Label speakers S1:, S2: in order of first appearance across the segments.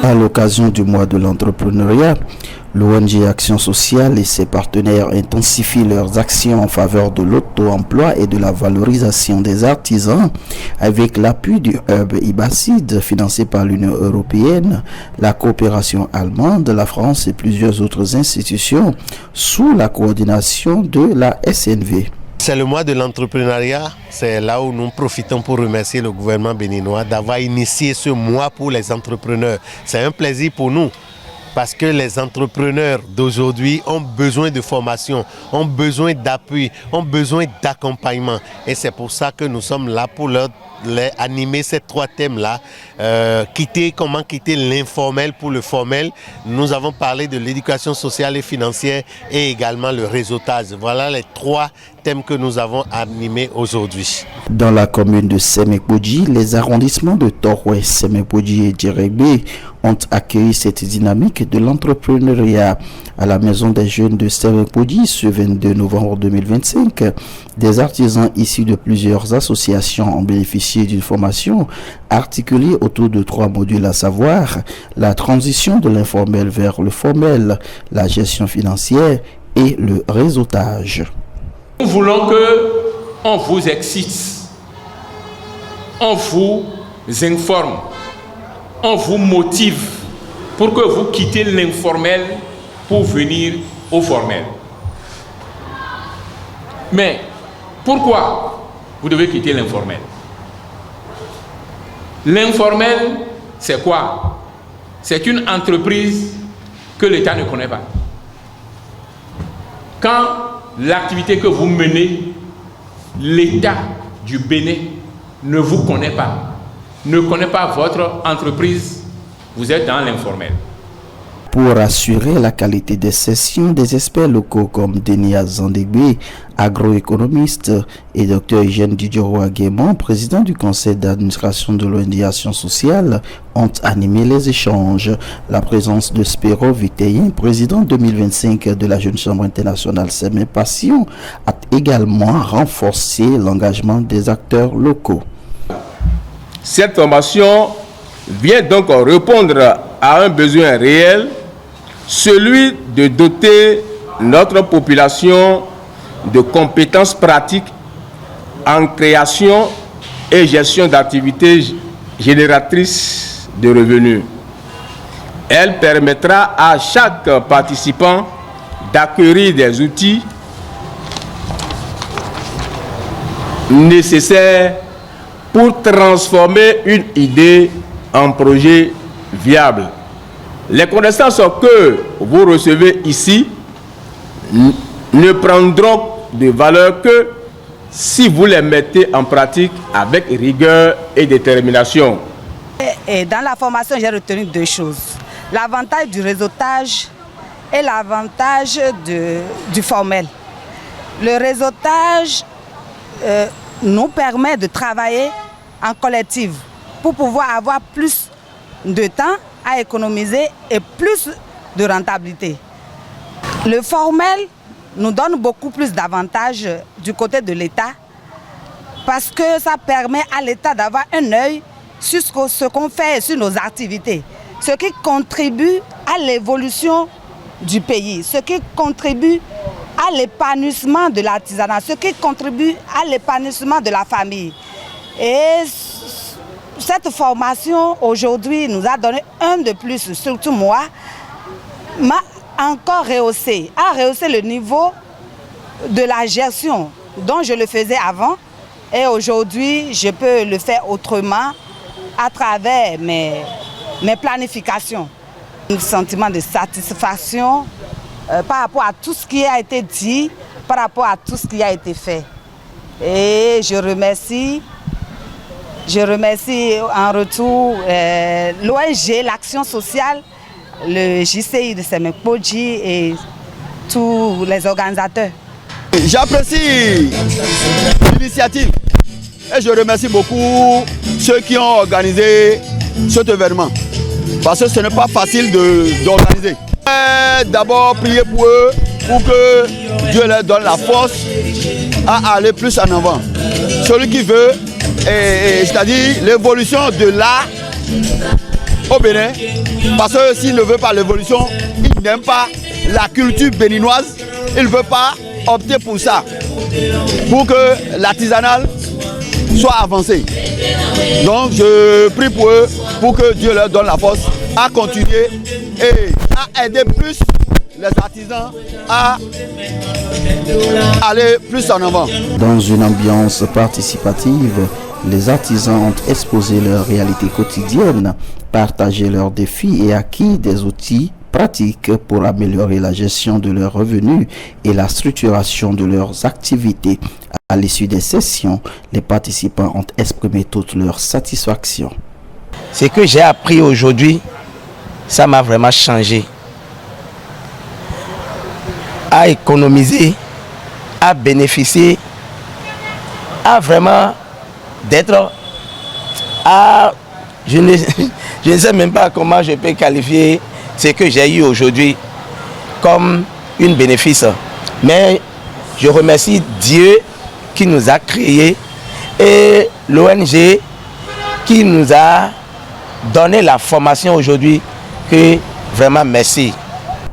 S1: À l'occasion du mois de l'entrepreneuriat, l'ONG Action Sociale et ses partenaires intensifient leurs actions en faveur de l'auto-emploi et de la valorisation des artisans avec l'appui du Hub Ibacide financé par l'Union européenne, la coopération allemande, la France et plusieurs autres institutions sous la coordination de la SNV.
S2: C'est le mois de l'entrepreneuriat, c'est là où nous profitons pour remercier le gouvernement béninois d'avoir initié ce mois pour les entrepreneurs. C'est un plaisir pour nous parce que les entrepreneurs d'aujourd'hui ont besoin de formation, ont besoin d'appui, ont besoin d'accompagnement. Et c'est pour ça que nous sommes là pour leur animer ces trois thèmes-là. Comment quitter l'informel pour le formel. Nous avons parlé de l'éducation sociale et financière et également le réseautage. Voilà les trois thèmes que nous avons animés aujourd'hui.
S1: Dans la commune de Sémépoji, les arrondissements de Toroué, Sémépoji et Djerebé ont accueilli cette dynamique de l'entrepreneuriat. À la Maison des Jeunes de Sémépoji, ce 22 novembre 2025, des artisans issus de plusieurs associations ont bénéficié d'une formation articulée autour de trois modules, à savoir la transition de l'informel vers le formel, la gestion financière et le réseautage.
S3: Nous voulons qu'on vous excite, on vous informe, on vous motive pour que vous quittez l'informel pour venir au formel. Mais pourquoi vous devez quitter l'informel? L'informel, c'est quoi? C'est une entreprise que l'État ne connaît pas. Quand l'activité que vous menez, l'État du Bénin ne vous connaît pas, ne connaît pas votre entreprise, vous êtes dans l'informel.
S1: Pour assurer la qualité des sessions, des experts locaux comme Denis Azandegbe, agroéconomiste, et Dr Eugène Didjoro-Aguemon, président du conseil d'administration de l'ONG Action Sociale, ont animé les échanges. La présence de Spero Viteyin, président 2025 de la Jeune Chambre internationale Semé Passion, a également renforcé l'engagement des acteurs locaux.
S4: Cette formation vient donc répondre à un besoin réel, celui de doter notre population de compétences pratiques en création et gestion d'activités génératrices de revenus. Elle permettra à chaque participant d'acquérir des outils nécessaires pour transformer une idée en projet viable. Les connaissances que vous recevez ici ne prendront de valeur que si vous les mettez en pratique avec rigueur et détermination.
S5: Et dans la formation, j'ai retenu deux choses. L'avantage du réseautage et l'avantage du formel. Le réseautage nous permet de travailler en collectif pour pouvoir avoir plus de temps à économiser et plus de rentabilité. Le formel nous donne beaucoup plus d'avantages du côté de l'État parce que ça permet à l'État d'avoir un œil sur ce qu'on fait et sur nos activités, ce qui contribue à l'évolution du pays, ce qui contribue à l'épanouissement de l'artisanat, ce qui contribue à l'épanouissement de la famille. Et cette formation aujourd'hui nous a donné un de plus, surtout moi, m'a encore rehaussé le niveau de la gestion dont je le faisais avant. Et aujourd'hui, je peux le faire autrement à travers mes planifications. Un sentiment de satisfaction par rapport à tout ce qui a été dit, par rapport à tout ce qui a été fait. Et je remercie en retour l'ONG, l'Action Sociale, le JCI de Sémépoji et tous les organisateurs.
S6: J'apprécie l'initiative et je remercie beaucoup ceux qui ont organisé cet événement parce que ce n'est pas facile d'organiser. D'abord prier pour eux pour que Dieu leur donne la force à aller plus en avant. Celui qui veut, c'est-à-dire l'évolution de l'art au Bénin, parce que s'il ne veut pas l'évolution, il n'aime pas la culture béninoise, il ne veut pas opter pour ça, pour que l'artisanal soit avancé. Donc je prie pour eux, pour que Dieu leur donne la force à continuer et à aider plus les artisans à aller plus en avant.
S1: Dans une ambiance participative, les artisans ont exposé leur réalité quotidienne, partagé leurs défis et acquis des outils pratiques pour améliorer la gestion de leurs revenus et la structuration de leurs activités. À l'issue des sessions, les participants ont exprimé toute leur satisfaction.
S7: Ce que j'ai appris aujourd'hui, ça m'a vraiment changé. À économiser, à bénéficier, à vraiment d'être à... Je ne sais même pas comment je peux qualifier ce que j'ai eu aujourd'hui comme un bénéfice. Mais je remercie Dieu qui nous a créés et l'ONG qui nous a donné la formation aujourd'hui. Que vraiment merci.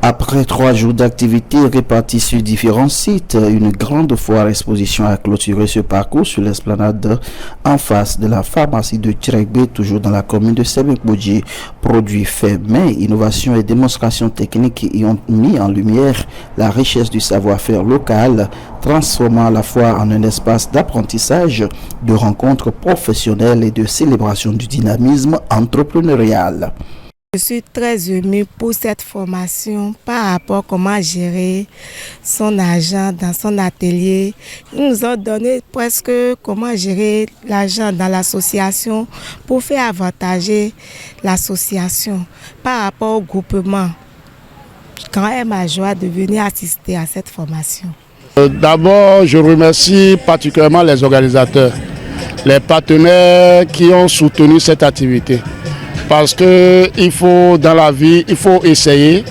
S1: Après 3 jours d'activité répartis sur différents sites, une grande foire exposition a clôturé ce parcours sur l'esplanade en face de la pharmacie de Tcheregbe, toujours dans la commune de Semekbodji. Produits faits main, innovation et démonstrations techniques y ont mis en lumière la richesse du savoir-faire local, transformant la foire en un espace d'apprentissage, de rencontres professionnelles et de célébration du dynamisme entrepreneurial.
S8: Je suis très émue pour cette formation par rapport à comment gérer son argent dans son atelier. Ils nous ont donné presque comment gérer l'argent dans l'association pour faire avantager l'association par rapport au groupement. Quand est ma joie de venir assister à cette formation.
S9: D'abord, je remercie particulièrement les organisateurs, les partenaires qui ont soutenu cette activité. Parce qu'il faut, dans la vie, il faut essayer,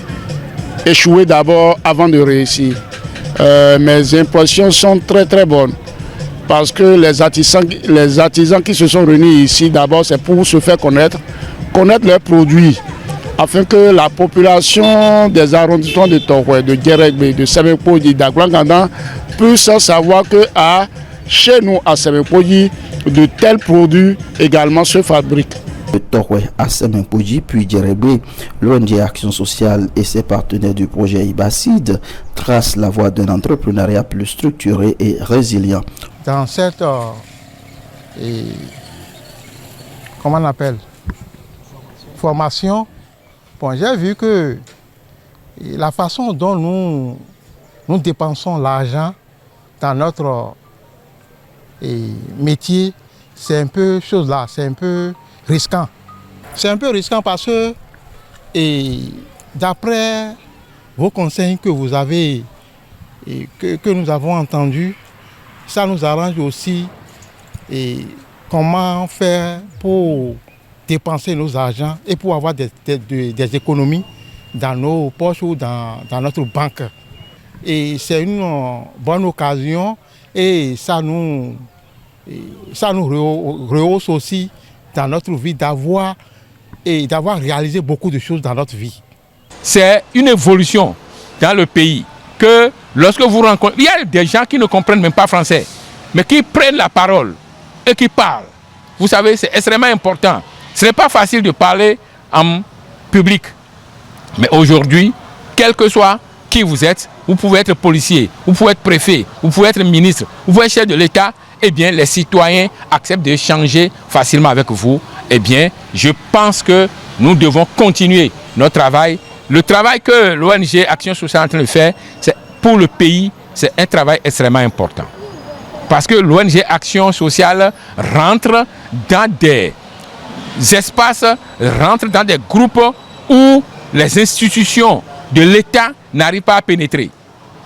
S9: échouer d'abord avant de réussir. Mes impressions sont très très bonnes. Parce que les artisans qui se sont réunis ici, d'abord, c'est pour se faire connaître leurs produits, afin que la population des arrondissements de Toroué, de Djeregbe, de Semekbodji, d'Agoulangandan puisse savoir que chez nous, à Semekbodji, de tels produits également se fabriquent.
S1: De Toroué à Semekbodji puis Djeregbe, l'ONG Action Sociale et ses partenaires du projet IBACID tracent la voie d'un entrepreneuriat plus structuré et résilient.
S10: Dans cette comment on appelle formation, bon, j'ai vu que la façon dont nous dépensons l'argent dans notre métier, c'est un peu chose là, c'est un peu risquant. C'est un peu risquant parce que, d'après vos conseils que vous avez, que nous avons entendus, ça nous arrange aussi comment faire pour dépenser nos argent et pour avoir des économies dans nos poches ou dans notre banque. Et c'est une bonne occasion et ça nous rehausse aussi dans notre vie d'avoir réalisé beaucoup de choses dans notre vie.
S3: C'est une évolution dans le pays que lorsque vous rencontrez, il y a des gens qui ne comprennent même pas français, mais qui prennent la parole et qui parlent. Vous savez, c'est extrêmement important. Ce n'est pas facile de parler en public. Mais aujourd'hui, quel que soit qui vous êtes, vous pouvez être policier, vous pouvez être préfet, vous pouvez être ministre, vous pouvez être chef de l'État, eh bien, les citoyens acceptent d'échanger facilement avec vous. Eh bien, je pense que nous devons continuer notre travail. Le travail que l'ONG Action Sociale est en train de faire, c'est pour le pays, c'est un travail extrêmement important. Parce que l'ONG Action Sociale rentre dans des espaces, rentre dans des groupes où les institutions de l'État n'arrivent pas à pénétrer.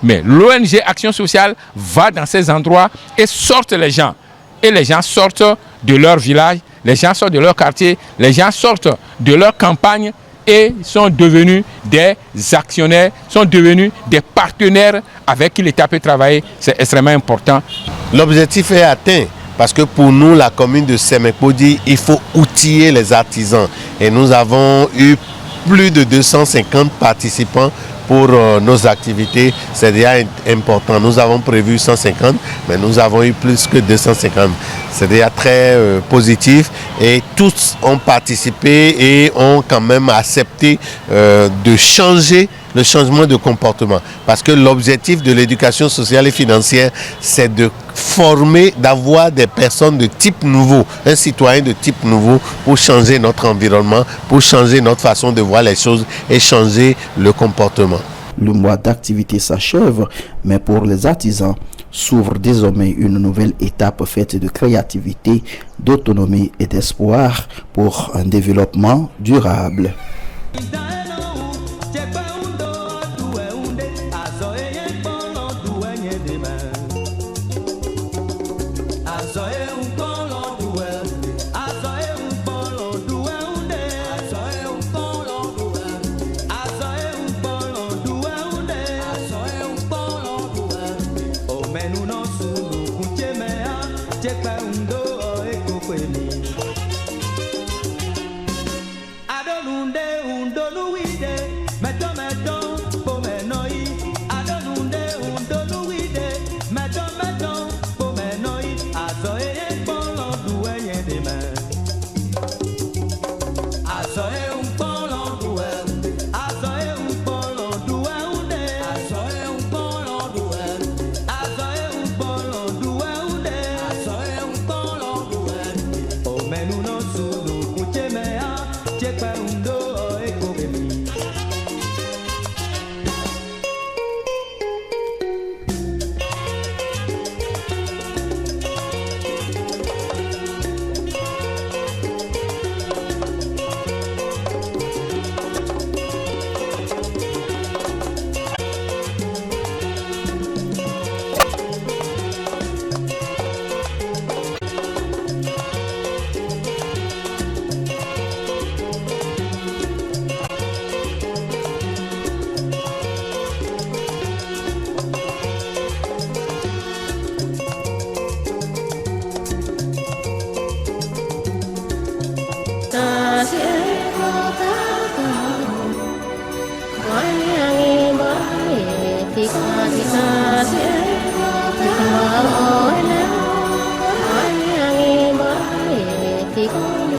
S3: Mais l'ONG Action Sociale va dans ces endroits et sortent les gens. Et les gens sortent de leur village, les gens sortent de leur quartier, les gens sortent de leur campagne et sont devenus des actionnaires, sont devenus des partenaires avec qui l'État peut travailler. C'est extrêmement important.
S2: L'objectif est atteint parce que pour nous, la commune de Semekpodji, il faut outiller les artisans. Et nous avons eu plus de 250 participants pour nos activités. C'est déjà important. Nous avons prévu 150, mais nous avons eu plus que 250. C'est déjà très positif et tous ont participé et ont quand même accepté de changer le changement de comportement. Parce que l'objectif de l'éducation sociale et financière, c'est de former, d'avoir des personnes de type nouveau, un citoyen de type nouveau pour changer notre environnement, pour changer notre façon de voir les choses et changer le comportement.
S1: Le mois d'activité s'achève, mais pour les artisans, s'ouvre désormais une nouvelle étape faite de créativité, d'autonomie et d'espoir pour un développement durable.
S11: Check